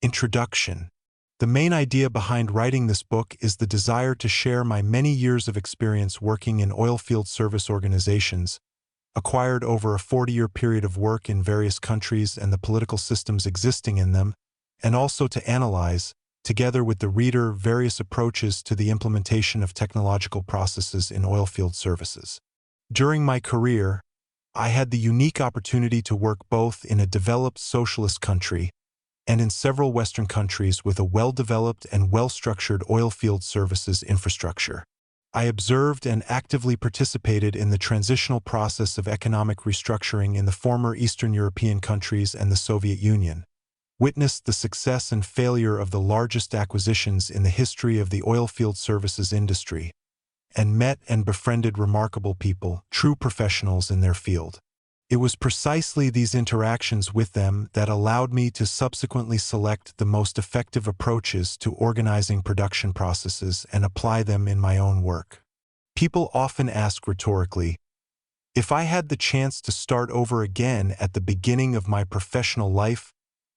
Introduction. The main idea behind writing this book is the desire to share my many years of experience working in oilfield service organizations, acquired over a 40-year period of work in various countries and the political systems existing in them, and also to analyze, together with the reader, various approaches to the implementation of technological processes in oilfield services. During my career, I had the unique opportunity to work both in a developed socialist country and in several Western countries with a well-developed and well-structured oilfield services infrastructure. I observed and actively participated in the transitional process of economic restructuring in the former Eastern European countries and the Soviet Union, witnessed the success and failure of the largest acquisitions in the history of the oilfield services industry, and met and befriended remarkable people, true professionals in their field. It was precisely these interactions with them that allowed me to subsequently select the most effective approaches to organizing production processes and apply them in my own work. People often ask rhetorically, if I had the chance to start over again at the beginning of my professional life,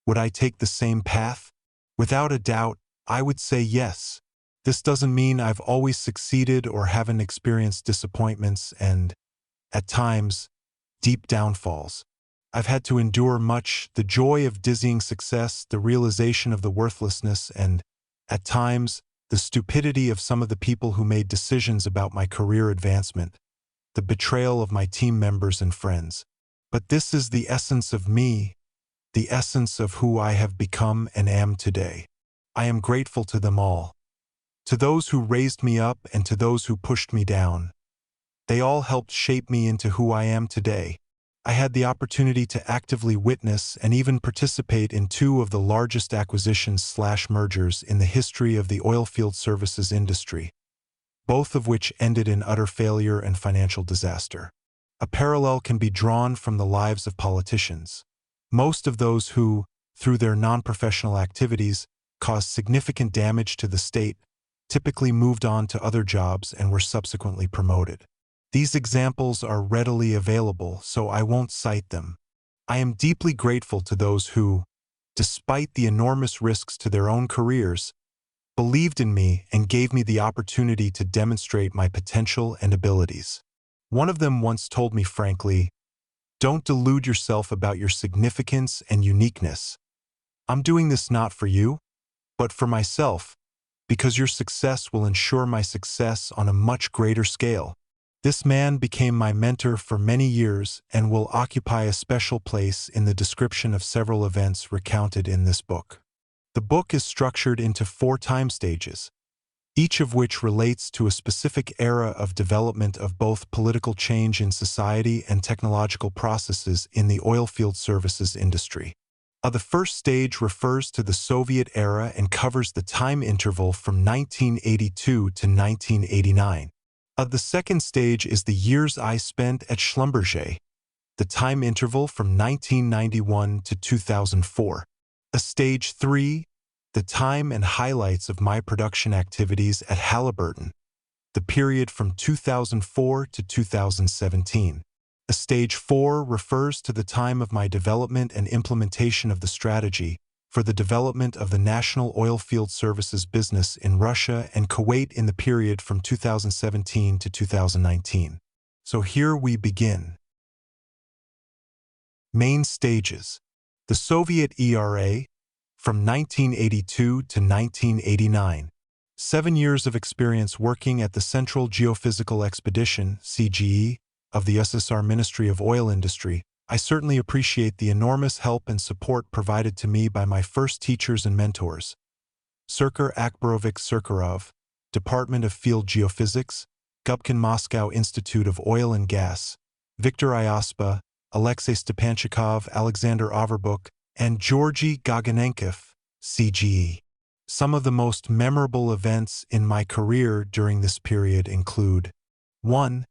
would I take the same path? Without a doubt, I would say yes. This doesn't mean I've always succeeded or haven't experienced disappointments and, at times, deep downfalls. I've had to endure much, the joy of dizzying success, the realization of the worthlessness, and, at times, the stupidity of some of the people who made decisions about my career advancement, the betrayal of my team members and friends. But this is the essence of me, the essence of who I have become and am today. I am grateful to them all. To those who raised me up and to those who pushed me down. They all helped shape me into who I am today. I had the opportunity to actively witness and even participate in two of the largest acquisitions/mergers in the history of the oilfield services industry, both of which ended in utter failure and financial disaster. A parallel can be drawn from the lives of politicians. Most of those who, through their non-professional activities, caused significant damage to the state, typically moved on to other jobs and were subsequently promoted. These examples are readily available, so I won't cite them. I am deeply grateful to those who, despite the enormous risks to their own careers, believed in me and gave me the opportunity to demonstrate my potential and abilities. One of them once told me frankly, "Don't delude yourself about your significance and uniqueness. I'm doing this not for you, but for myself, because your success will ensure my success on a much greater scale." This man became my mentor for many years and will occupy a special place in the description of several events recounted in this book. The book is structured into 4 time stages, each of which relates to a specific era of development of both political change in society and technological processes in the oilfield services industry. The first stage refers to the Soviet era and covers the time interval from 1982 to 1989. The second stage is the years I spent at Schlumberger, the time interval from 1991 to 2004. Stage 3, the time and highlights of my production activities at Halliburton, the period from 2004 to 2017. Stage 4 refers to the time of my development and implementation of the strategy for the development of the national oilfield services business in Russia and Kuwait in the period from 2017 to 2019. So here we begin. Main stages. The Soviet era, from 1982 to 1989. 7 years of experience working at the Central Geophysical Expedition, CGE, of the USSR Ministry of Oil Industry. I certainly appreciate the enormous help and support provided to me by my first teachers and mentors. Serker Akbarovich Serkerov, Department of Field Geophysics, Gubkin Moscow Institute of Oil and Gas, Viktor Iospa, Alexei Stepanchikov, Alexander Averbuk, and Georgy Gaganenkov, CGE. Some of the most memorable events in my career during this period include 1.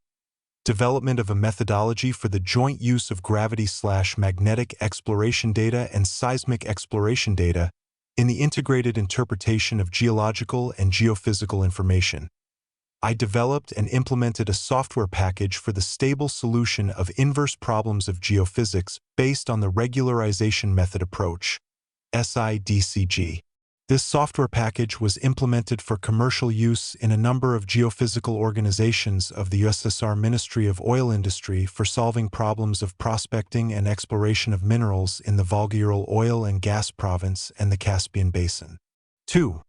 Development of a methodology for the joint use of gravity/magnetic exploration data and seismic exploration data in the integrated interpretation of geological and geophysical information. I developed and implemented a software package for the stable solution of inverse problems of geophysics based on the regularization method approach, SIDCG. This software package was implemented for commercial use in a number of geophysical organizations of the USSR Ministry of Oil Industry for solving problems of prospecting and exploration of minerals in the Volga-Ural oil and gas province and the Caspian Basin. 2.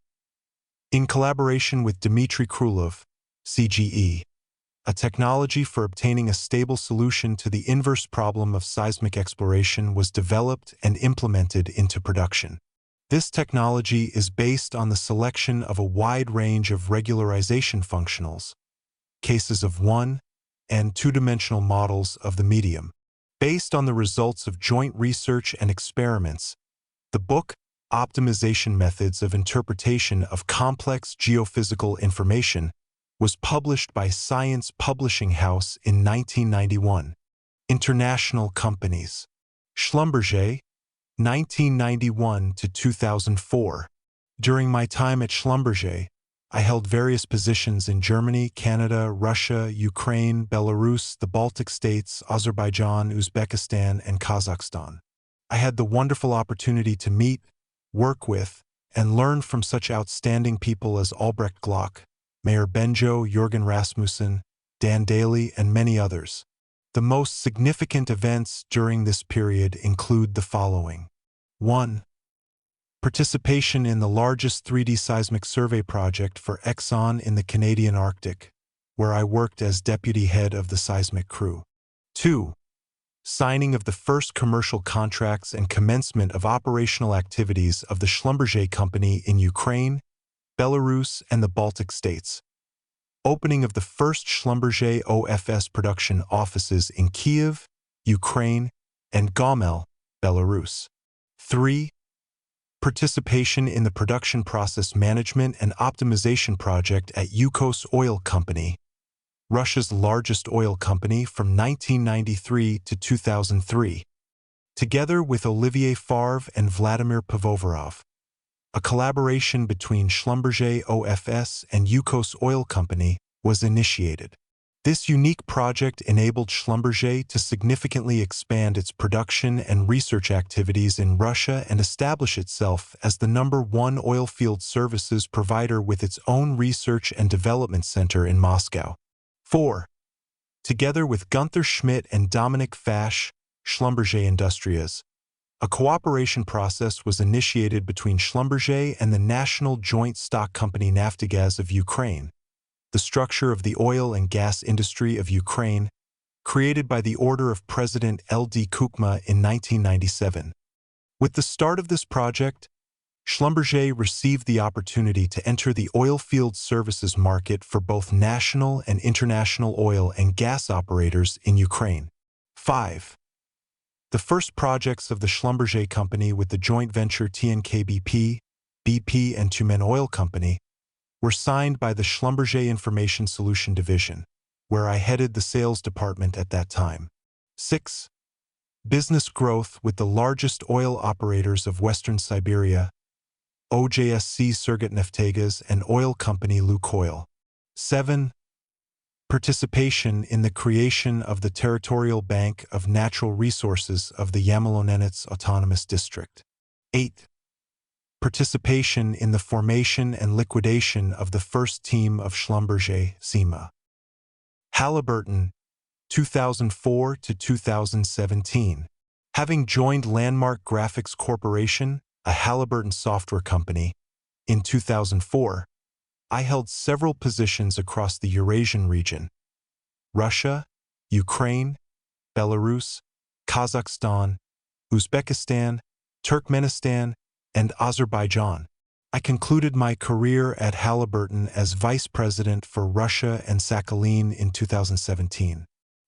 In collaboration with Dmitry Krylov, CGE, a technology for obtaining a stable solution to the inverse problem of seismic exploration was developed and implemented into production. This technology is based on the selection of a wide range of regularization functionals, cases of one- and two-dimensional models of the medium. Based on the results of joint research and experiments, the book Optimization Methods of Interpretation of Complex Geophysical Information was published by Science Publishing House in 1991. International companies. Schlumberger, 1991 to 2004. During my time at Schlumberger, I held various positions in Germany, Canada, Russia, Ukraine, Belarus, the Baltic States, Azerbaijan, Uzbekistan, and Kazakhstan. I had the wonderful opportunity to meet, work with, and learn from such outstanding people as Albrecht Glock, Mayor Benjo, Jürgen Rasmussen, Dan Daly, and many others. The most significant events during this period include the following. 1. Participation in the largest 3D seismic survey project for Exxon in the Canadian Arctic, where I worked as deputy head of the seismic crew. 2. Signing of the first commercial contracts and commencement of operational activities of the Schlumberger Company in Ukraine, Belarus, and the Baltic States. Opening of the first Schlumberger OFS production offices in Kyiv, Ukraine, and Gomel, Belarus. 3. Participation in the production process management and optimization project at Yukos Oil Company, Russia's largest oil company from 1993 to 2003, together with Olivier Favre and Vladimir Pivovarov. A collaboration between Schlumberger OFS and Yukos Oil Company was initiated. This unique project enabled Schlumberger to significantly expand its production and research activities in Russia and establish itself as the #1 oilfield services provider with its own research and development center in Moscow. 4. Together with Gunther Schmidt and Dominik Fasch, Schlumberger Industrias, a cooperation process was initiated between Schlumberger and the National Joint Stock Company Naftogaz of Ukraine, the structure of the oil and gas industry of Ukraine, created by the order of President L.D. Kukma in 1997. With the start of this project, Schlumberger received the opportunity to enter the oilfield services market for both national and international oil and gas operators in Ukraine. 5. The first projects of the Schlumberger Company with the joint venture TNK-BP, BP, and Tumen Oil Company were signed by the Schlumberger Information Solution Division, where I headed the sales department at that time. 6. Business growth with the largest oil operators of Western Siberia, OJSC Surgutneftgaz and oil company Lukoil. 7. Participation in the creation of the Territorial Bank of Natural Resources of the Yamalo-Nenets Autonomous District. 8. Participation in the formation and liquidation of the first team of Schlumberger SEMA. Halliburton, 2004 to 2017. Having joined Landmark Graphics Corporation, a Halliburton software company, in 2004, I held several positions across the Eurasian region: Russia, Ukraine, Belarus, Kazakhstan, Uzbekistan, Turkmenistan, and Azerbaijan. I concluded my career at Halliburton as Vice President for Russia and Sakhalin in 2017.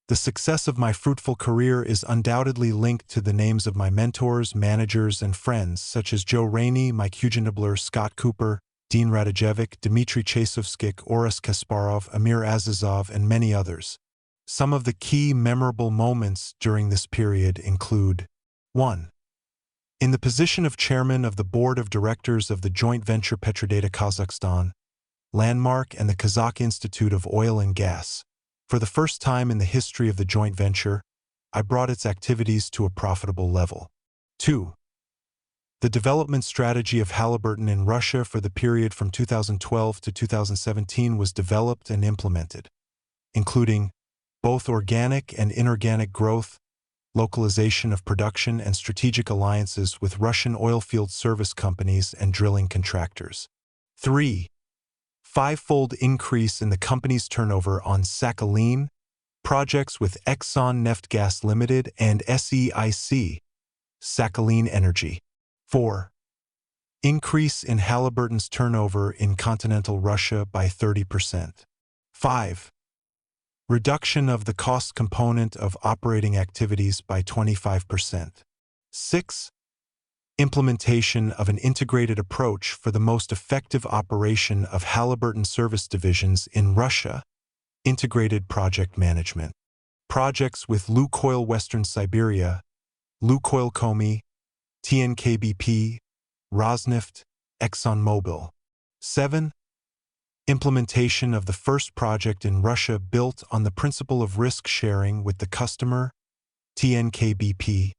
The success of my fruitful career is undoubtedly linked to the names of my mentors, managers, and friends such as Joe Rainey, Mike Hugenibler, Scott Cooper, Dean Radajevic, Dmitry Chasovskik, Oris Kasparov, Amir Azizov, and many others. Some of the key memorable moments during this period include: 1. In the position of chairman of the board of directors of the joint venture Petrodata Kazakhstan, Landmark, and the Kazakh Institute of Oil and Gas. For the first time in the history of the joint venture, I brought its activities to a profitable level. 2. The development strategy of Halliburton in Russia for the period from 2012 to 2017 was developed and implemented, including both organic and inorganic growth, localization of production, and strategic alliances with Russian oilfield service companies and drilling contractors. 3. Five-fold increase in the company's turnover on Sakhalin projects with Exxon Neftgas Limited and SEIC, Sakhalin Energy. 4. Increase in Halliburton's turnover in continental Russia by 30%. 5. Reduction of the cost component of operating activities by 25%. 6. Implementation of an integrated approach for the most effective operation of Halliburton service divisions in Russia. Integrated project management. Projects with Lukoil Western Siberia, Lukoil Komi, TNK-BP, Rosneft, ExxonMobil. 7. Implementation of the first project in Russia built on the principle of risk sharing with the customer, TNK-BP,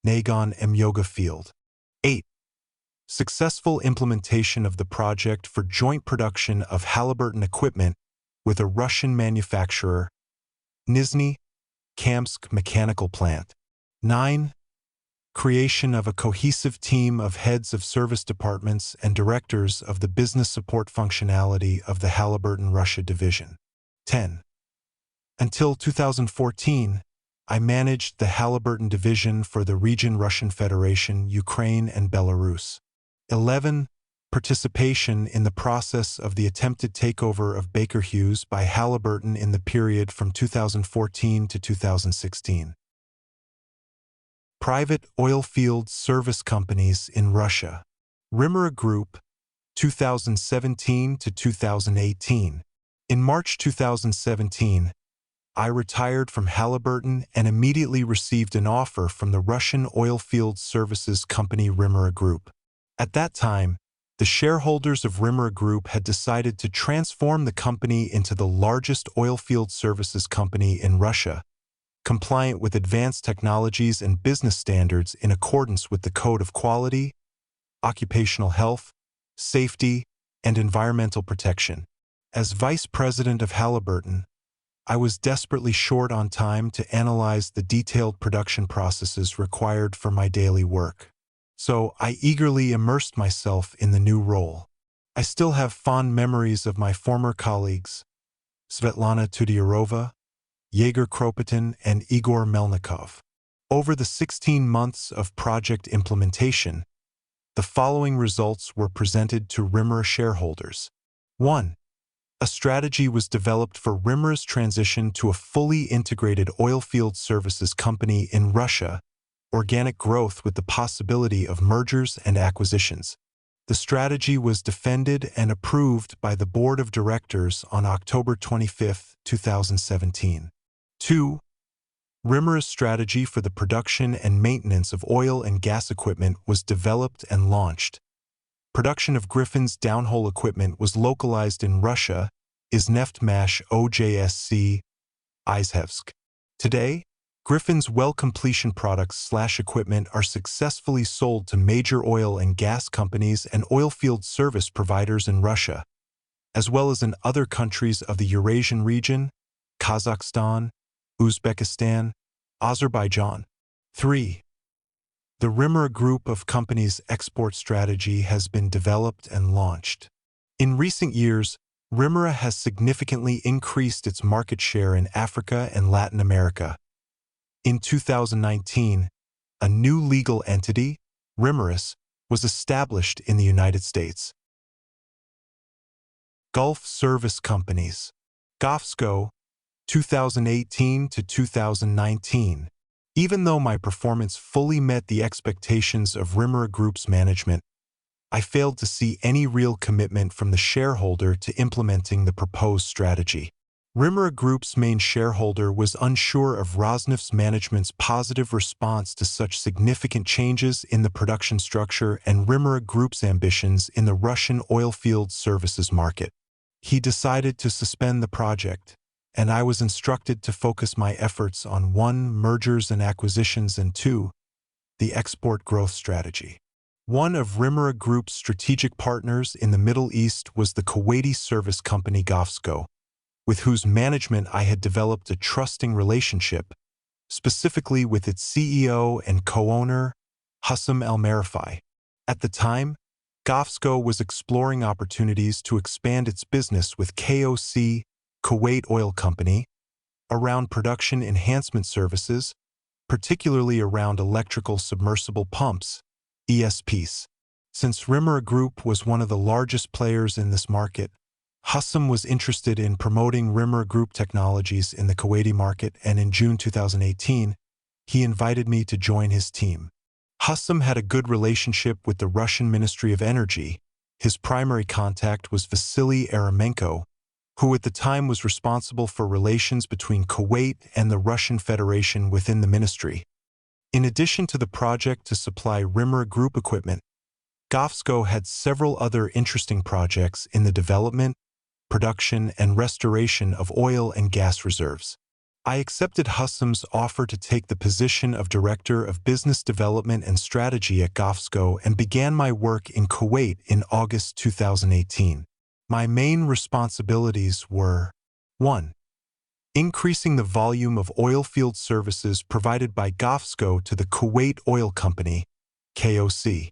Nagon Myoga Field. 8. Successful implementation of the project for joint production of Halliburton equipment with a Russian manufacturer, Nizhny Kamsk Mechanical Plant. 9. Creation of a cohesive team of heads of service departments and directors of the business support functionality of the Halliburton Russia division. 10. Until 2014, I managed the Halliburton division for the region Russian Federation, Ukraine, and Belarus. 11. Participation in the process of the attempted takeover of Baker Hughes by Halliburton in the period from 2014 to 2016. Private oilfield service companies in Russia. Rimera Group, 2017 to 2018. In March 2017, I retired from Halliburton and immediately received an offer from the Russian oilfield services company Rimera Group. At that time, the shareholders of Rimera Group had decided to transform the company into the largest oilfield services company in Russia, compliant with advanced technologies and business standards in accordance with the Code of Quality, Occupational Health, Safety, and Environmental Protection. As Vice President of Halliburton, I was desperately short on time to analyze the detailed production processes required for my daily work. So I eagerly immersed myself in the new role. I still have fond memories of my former colleagues, Svetlana Tudiarova, Yegor Kropotin, and Igor Melnikov. Over the 16 months of project implementation, the following results were presented to Rimera shareholders. 1. A strategy was developed for Rimera's transition to a fully integrated oilfield services company in Russia, organic growth with the possibility of mergers and acquisitions. The strategy was defended and approved by the Board of Directors on October 25, 2017. 2. Rimera's strategy for the production and maintenance of oil and gas equipment was developed and launched. Production of Griffin's downhole equipment was localized in Russia, Izneftmash OJSC, Izhevsk. Today, Griffin's well completion products/equipment are successfully sold to major oil and gas companies and oilfield service providers in Russia, as well as in other countries of the Eurasian region, Kazakhstan, Uzbekistan, Azerbaijan. 3. The Rimera Group of companies' export strategy has been developed and launched. In recent years, Rimera has significantly increased its market share in Africa and Latin America. In 2019, a new legal entity, Rimeris, was established in the United States. Gulf Service Companies. GOFSCO, 2018 to 2019. Even though my performance fully met the expectations of Rimera Group's management, I failed to see any real commitment from the shareholder to implementing the proposed strategy. Rimera Group's main shareholder was unsure of Rosneft's management's positive response to such significant changes in the production structure and Rimera Group's ambitions in the Russian oilfield services market. He decided to suspend the project, and I was instructed to focus my efforts on 1. Mergers and acquisitions, and 2. The export growth strategy. One of Rimera Group's strategic partners in the Middle East was the Kuwaiti service company GAFSCO, with whose management I had developed a trusting relationship, specifically with its CEO and co-owner, Hussam El-Marifai. At the time, GAFSCO was exploring opportunities to expand its business with KOC, Kuwait Oil Company, around production enhancement services, particularly around electrical submersible pumps, ESPs. Since Rimera Group was one of the largest players in this market, Hussam was interested in promoting Rimera Group technologies in the Kuwaiti market, and in June 2018, he invited me to join his team. Hussam had a good relationship with the Russian Ministry of Energy. His primary contact was Vasily Eremenko, who at the time was responsible for relations between Kuwait and the Russian Federation within the ministry. In addition to the project to supply Rimera Group equipment, GAFSCO had several other interesting projects in the development, production, and restoration of oil and gas reserves. I accepted Hussam's offer to take the position of Director of Business Development and Strategy at GAFSCO and began my work in Kuwait in August 2018. My main responsibilities were: 1. Increasing the volume of oilfield services provided by GAFSCO to the Kuwait Oil Company, KOC.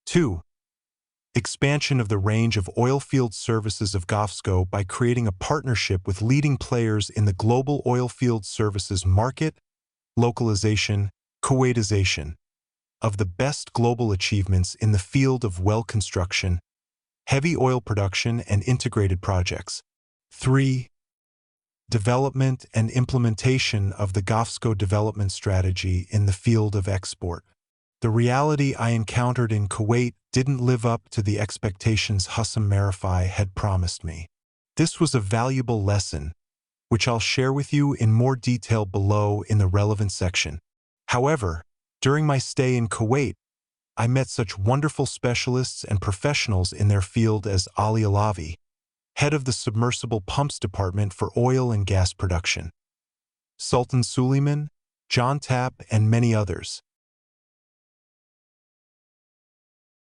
2. Expansion of the range of oilfield services of GAFSCO by creating a partnership with leading players in the global oilfield services market, localization, Kuwaitization of the best global achievements in the field of well construction, heavy oil production, and integrated projects. 3. Development and implementation of the GAFSCO development strategy in the field of export. The reality I encountered in Kuwait didn't live up to the expectations Hussam Marifai had promised me. This was a valuable lesson, which I'll share with you in more detail below in the relevant section. However, during my stay in Kuwait, I met such wonderful specialists and professionals in their field as Ali Alavi, head of the submersible pumps department for oil and gas production, Sultan Suleiman, John Tapp, and many others.